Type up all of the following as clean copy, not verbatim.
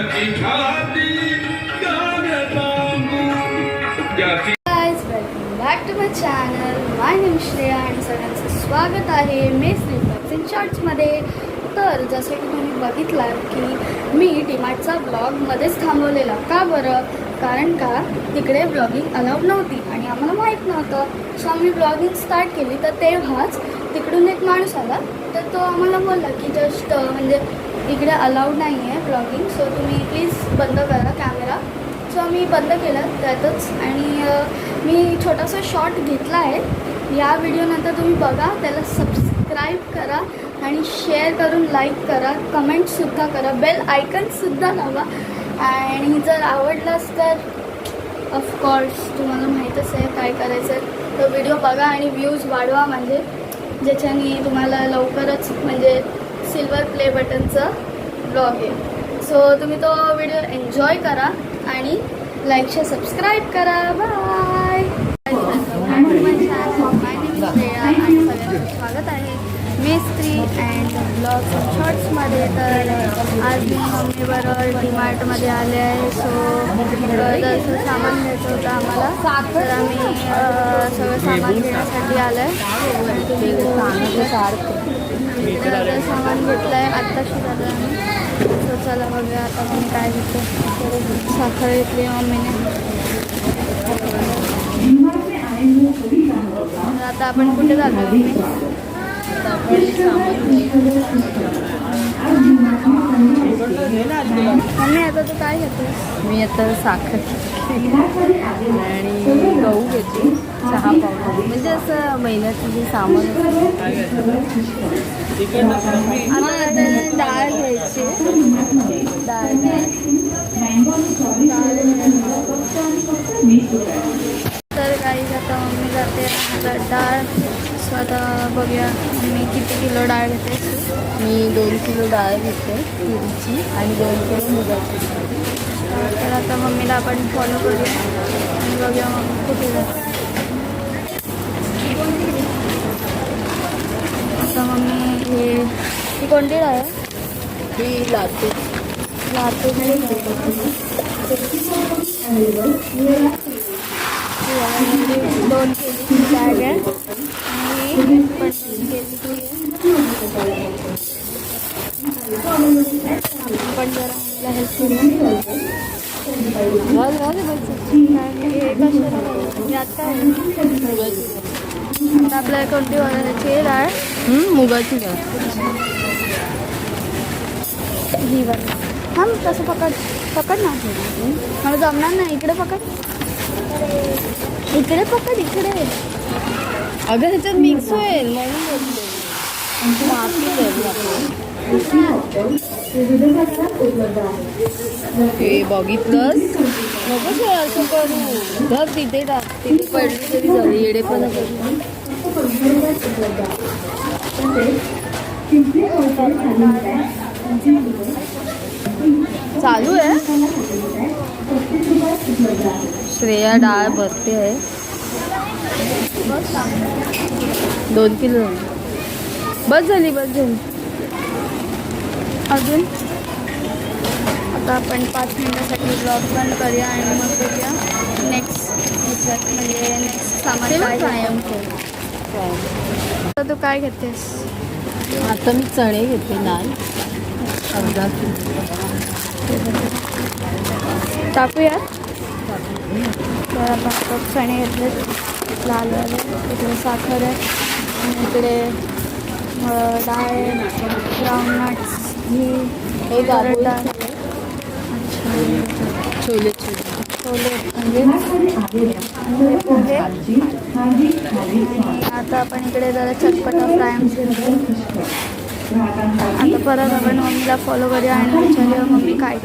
Back to my channel. My name Shreya आणि सगळ्यांचं स्वागत आहे मी श्री इन शॉर्ट्समध्ये. तर जसं की तुम्ही बघितलात की मी डीमार्टचा ब्लॉग मध्येच थांबवलेला. का बरं? कारण का तिकडे ब्लॉगिंग अलाउड नव्हती आणि आम्हाला माहीत नव्हतं. सो आम्ही ब्लॉगिंग स्टार्ट केली तर तेव्हाच तिकडून एक माणूस आला. तर तो आम्हाला बोलला की जस्ट म्हणजे इकडे अलाउड नाही आहे ब्लॉगिंग, सो तुम्ही प्लीज बंद करा कॅमेरा. सो आम्ही बंद केलं त्यातच आणि मी छोटासा शॉर्ट घेतला आहे. या व्हिडिओनंतर तुम्ही बघा, त्याला सबस्क्राईब करा आणि शेअर करून लाईक करा, कमेंटसुद्धा करा, बेल आयकनसुद्धा लावा. आणि जर आवडलाच तर ऑफकोर्स तुम्हाला माहीतच आहे काय करायचं आहे. तो व्हिडिओ बघा आणि व्ह्यूज वाढवा, म्हणजे ज्याच्याने तुम्हाला लवकरच म्हणजे सिल्वर प्ले बटनचं ब्लॉग येईल. सो तुम्ही तो व्हिडिओ एन्जॉय करा आणि लाईक शेअर सबस्क्राईब करा. बाय. आणि सगळ्यांचं स्वागत आहे मेस्त्री अँड ब्लॉग शॉर्ट्समध्ये. तर आज मी मम्मीबरोबर डीमार्टमध्ये आले आहे. सो जसं सामान घ्यायचं होतं आम्हाला, तर आम्ही सगळं सामान घेण्यासाठी आलं आहे. तर सामान घेतलं आहे आत्ताशी झालं आम्ही. सो चला बघूया आता मी काय घेते. साखर घेतली मम्मीने. आता आपण कुठे जातो? मम्मी आता तू काय घेते? मी आता साखर आणि गहू घेते, चहा पावडर, म्हणजे असं महिन्याचं जे सामान. आता डाळ घ्यायची. डाळ तर काही आता मम्मी जाते डाळ. सो आता बघूया मी किती किलो डाळ घेते. मी 2 किलो डाळ घेते तुरीची आणि 2 किलो मुगाची. तर आता मम्मीला आपण फॉलो करूया आणि बघूया मम्मी कुठे जाते. आता मम्मी ही कोणती डाळ आहे? ही लातूर. दोन केजीची बॅग आहे आणि 50 केजीची आहे. आपण जरा आम्हाला हेल्प करूया. हे कशाला यात काय आहे? आता आपल्याला कोणती बनवायची डाळ? मुगाची डाळ. ही बघ. हां तसं पकड ना. मला जमणार नाही. इकडे पकड. इकडे. अगं ह्याच्यात मिक्स होईल म्हणून हे बघितलंस. नको असं करू. घर तिथे टाक. तिथे पडली तरी झाली. येडेपणा करू. चालू आहे. श्रेया डाळ भरते आहे. 2 किलो बस झाली. अजून आता आपण 5 मिनिटासाठी ब्लॉग बंद करूया आणि मग बघूया नेक्स्ट म्हणजे नेक्स्ट सामान काय. तर तू काय घेतेस? आता मी चणे घेते लाल अर्धा किलो. टाकूया. तर आपण चणे घेतले लाल वाले. इकडे साखर आहे आणि इकडे डाळ आहे, ग्राउंडनट्स, घी, हे डाळ. छोले म्हणजे पोहे. आता आपण इकडे जरा चटपटा फ्रायम्स घेतो. आता परत आपण मम्मीला फॉलो करूया आणि विचारूया मम्मी काय.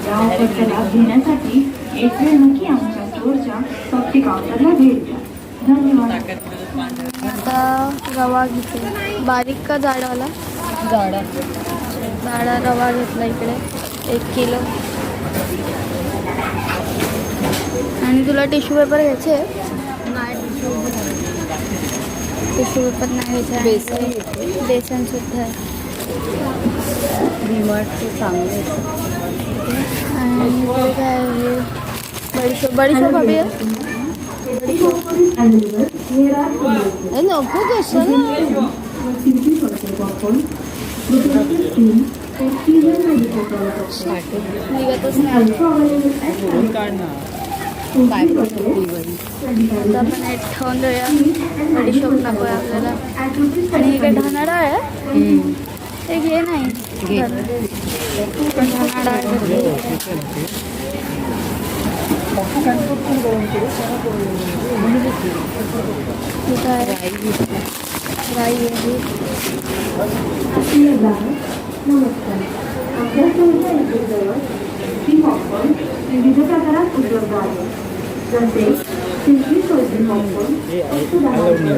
लाभ घेण्यासाठी एक वेळ नक्की आमच्या स्टोअरच्या सक्ती काउंटरला भेट द्या. धन्यवाद. आता रवा घेते. बारीक का जाडावाला? जाडा रवा घेतला इकडे 1 किलो. आणि तुला टिश्यू पेपर घ्यायचे? नाही. टिश्यू पेपर नाही घ्यायचा बेसन आहे. घेते. बेसन सुद्धा आहे डीमार्टचे चांगले आहेत. आणि इकडे काय आहे बडीशोप बडीशोप हवी आहे बडीशोप ए, नको कशाला निघतच नाही काय करतो दिवाळी. आता आपण हे ठेवून देऊया बडीशोप नको आहे आपल्याला. आणि हे काय धना डाळ आहे ते घे नाही घे. धना डाळ घेतली. हे काय राई घेतली. राई आहे नमस्कार आपल्या संस्था इथे टी पॉपकॉर्न विविध प्रकारात उपलब्ध आहे जसे सिम्पली सोयचे पॉपकॉर्न फक्त 10 रुपये